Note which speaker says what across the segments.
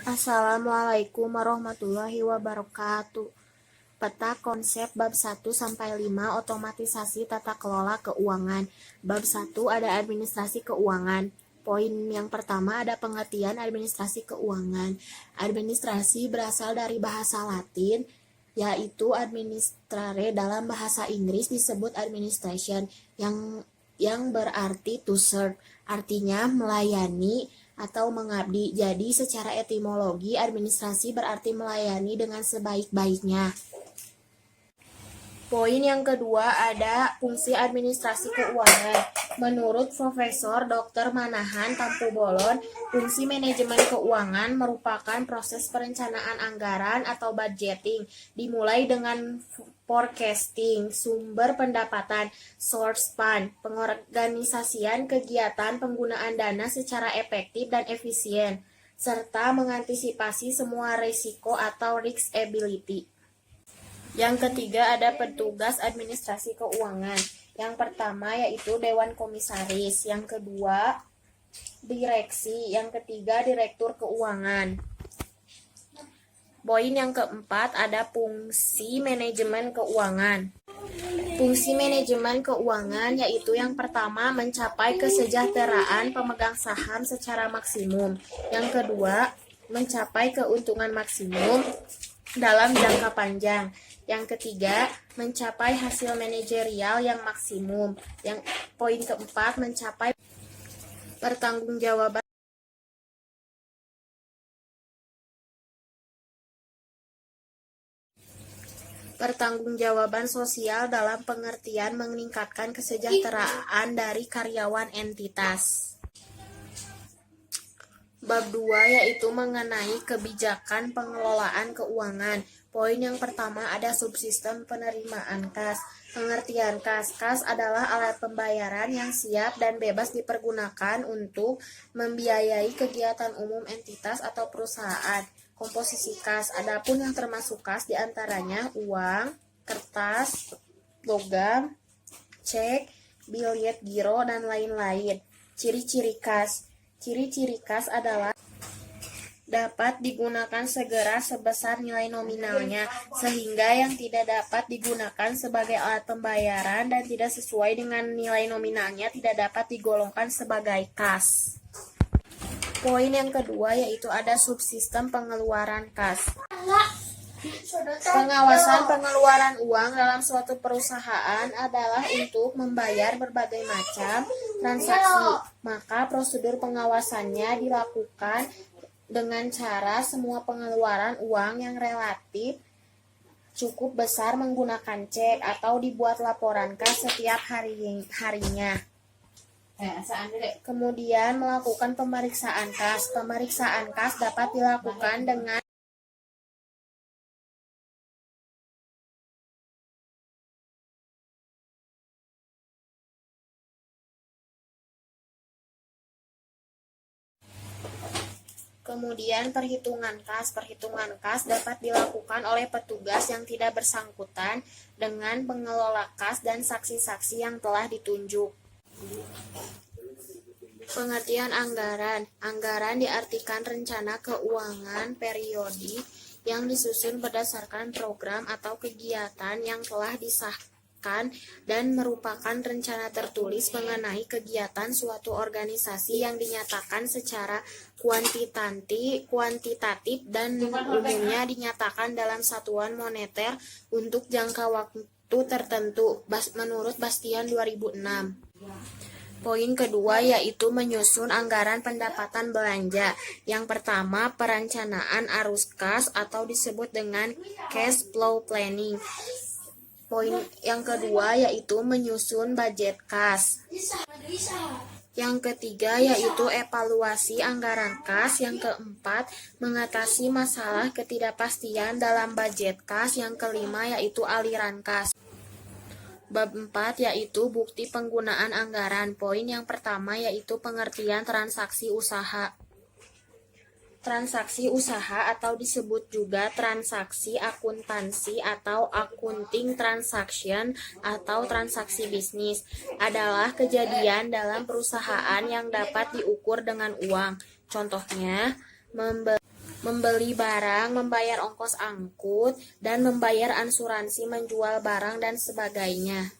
Speaker 1: Assalamualaikum warahmatullahi wabarakatuh. Peta konsep bab 1-5 otomatisasi tata kelola keuangan. Bab 1 ada administrasi keuangan. Poin yang pertama ada pengertian administrasi keuangan. Administrasi berasal dari bahasa Latin, yaitu administrare, dalam bahasa Inggris disebut administration, yang berarti to serve, artinya melayani atau mengabdi. Jadi secara etimologi administrasi berarti melayani dengan sebaik-baiknya. Poin yang kedua ada fungsi administrasi keuangan. Menurut Profesor Dr. Manahan Tampu-Bolon, fungsi manajemen keuangan merupakan proses perencanaan anggaran atau budgeting, dimulai dengan forecasting, sumber pendapatan, source fund, pengorganisasian kegiatan penggunaan dana secara efektif dan efisien, serta mengantisipasi semua risiko atau risk ability. Yang ketiga ada petugas administrasi keuangan. Yang pertama yaitu Dewan Komisaris, yang kedua direksi, yang ketiga direktur keuangan. Poin yang keempat ada fungsi manajemen keuangan. Fungsi manajemen keuangan yaitu yang pertama mencapai kesejahteraan pemegang saham secara maksimum. Yang kedua mencapai keuntungan maksimum dalam jangka panjang. Yang ketiga, mencapai hasil manajerial yang maksimum. Yang poin keempat, mencapai pertanggungjawaban sosial dalam pengertian meningkatkan kesejahteraan dari karyawan entitas. Bab 2 yaitu mengenai kebijakan pengelolaan keuangan. Poin yang pertama ada subsistem penerimaan kas. Pengertian kas. Kas adalah alat pembayaran yang siap dan bebas dipergunakan untuk membiayai kegiatan umum entitas atau perusahaan. Komposisi kas. Adapun yang termasuk kas diantaranya uang, kertas, logam, cek, biljet giro, dan lain-lain. Ciri-ciri kas. Ciri-ciri kas adalah dapat digunakan segera sebesar nilai nominalnya, sehingga yang tidak dapat digunakan sebagai alat pembayaran dan tidak sesuai dengan nilai nominalnya tidak dapat digolongkan sebagai kas. Poin yang kedua yaitu ada subsistem pengeluaran kas. Pengawasan pengeluaran uang dalam suatu perusahaan adalah untuk membayar berbagai macam transaksi. Maka prosedur pengawasannya dilakukan dengan cara semua pengeluaran uang yang relatif cukup besar menggunakan cek atau dibuat laporan kas setiap harinya. Kemudian melakukan pemeriksaan kas. Pemeriksaan kas dapat dilakukan dengan Kemudian perhitungan kas. Perhitungan kas dapat dilakukan oleh petugas yang tidak bersangkutan dengan pengelola kas dan saksi-saksi yang telah ditunjuk. Pengertian anggaran. Anggaran diartikan rencana keuangan periodik yang disusun berdasarkan program atau kegiatan yang telah disahkan dan merupakan rencana tertulis mengenai kegiatan suatu organisasi yang dinyatakan secara kuantitatif dan umumnya dinyatakan dalam satuan moneter untuk jangka waktu tertentu, menurut Bastian 2006. Poin kedua yaitu menyusun anggaran pendapatan belanja. Yang pertama, perencanaan arus kas atau disebut dengan cash flow planning. Poin yang kedua yaitu menyusun budget kas. Yang ketiga yaitu evaluasi anggaran kas. Yang keempat, mengatasi masalah ketidakpastian dalam budget kas. Yang kelima yaitu aliran kas. Bab 4 yaitu bukti penggunaan anggaran. Poin yang pertama yaitu pengertian transaksi usaha. Transaksi usaha atau disebut juga transaksi akuntansi atau accounting transaction atau transaksi bisnis adalah kejadian dalam perusahaan yang dapat diukur dengan uang. Contohnya, membeli barang, membayar ongkos angkut, dan membayar asuransi menjual barang dan sebagainya.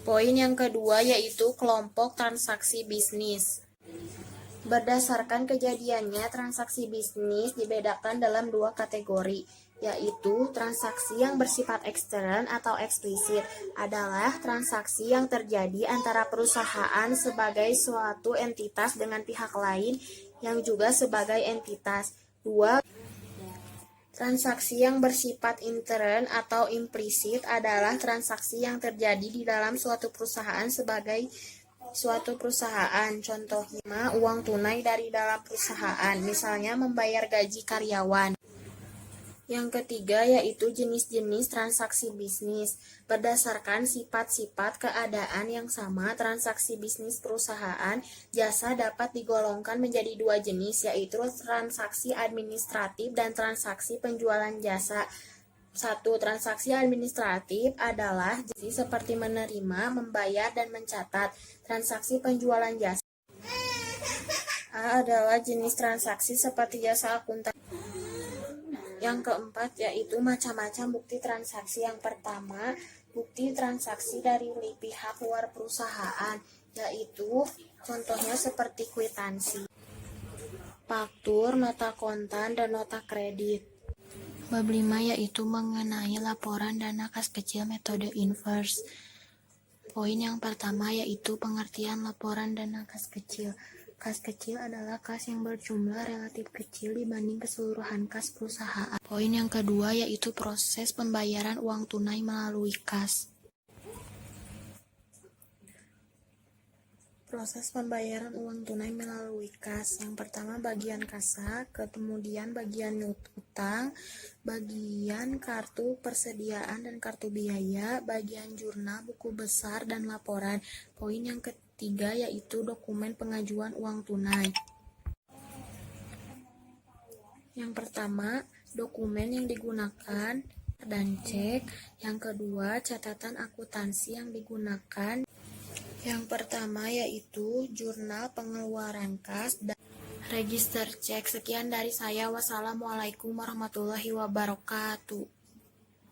Speaker 1: Poin yang kedua yaitu kelompok transaksi bisnis. Berdasarkan kejadiannya, transaksi bisnis dibedakan dalam dua kategori, yaitu transaksi yang bersifat ekstern atau eksplisit adalah transaksi yang terjadi antara perusahaan sebagai suatu entitas dengan pihak lain yang juga sebagai entitas. Dua, transaksi yang bersifat intern atau implisit adalah transaksi yang terjadi di dalam suatu perusahaan sebagai suatu perusahaan. Contohnya, uang tunai dari dalam perusahaan, misalnya membayar gaji karyawan. Yang ketiga yaitu jenis-jenis transaksi bisnis. Berdasarkan sifat-sifat keadaan yang sama, transaksi bisnis perusahaan jasa dapat digolongkan menjadi dua jenis, yaitu transaksi administratif dan transaksi penjualan jasa. 1. Transaksi administratif adalah jenis seperti menerima, membayar, dan mencatat. Transaksi penjualan jasa adalah jenis transaksi seperti jasa akuntansi. Yang keempat yaitu macam-macam bukti transaksi. Yang pertama, bukti transaksi dari pihak luar perusahaan, yaitu contohnya seperti kwitansi, faktur, nota kontan, dan nota kredit. Bab 5 yaitu mengenai laporan dana kas kecil metode inverse. Poin yang pertama yaitu pengertian laporan dana kas kecil. Kas kecil adalah kas yang berjumlah relatif kecil dibanding keseluruhan kas perusahaan. Poin yang kedua yaitu proses pembayaran uang tunai melalui kas. Proses pembayaran uang tunai melalui kas. Yang pertama bagian kasa, kemudian bagian utang, bagian kartu persediaan dan kartu biaya, bagian jurnal, buku besar, dan laporan. Poin yang ketiga yaitu dokumen pengajuan uang tunai. Yang pertama, dokumen yang digunakan dan cek. Yang kedua, catatan akuntansi yang digunakan. Yang pertama yaitu jurnal pengeluaran kas dan register cek. Sekian dari saya. Wassalamualaikum warahmatullahi wabarakatuh.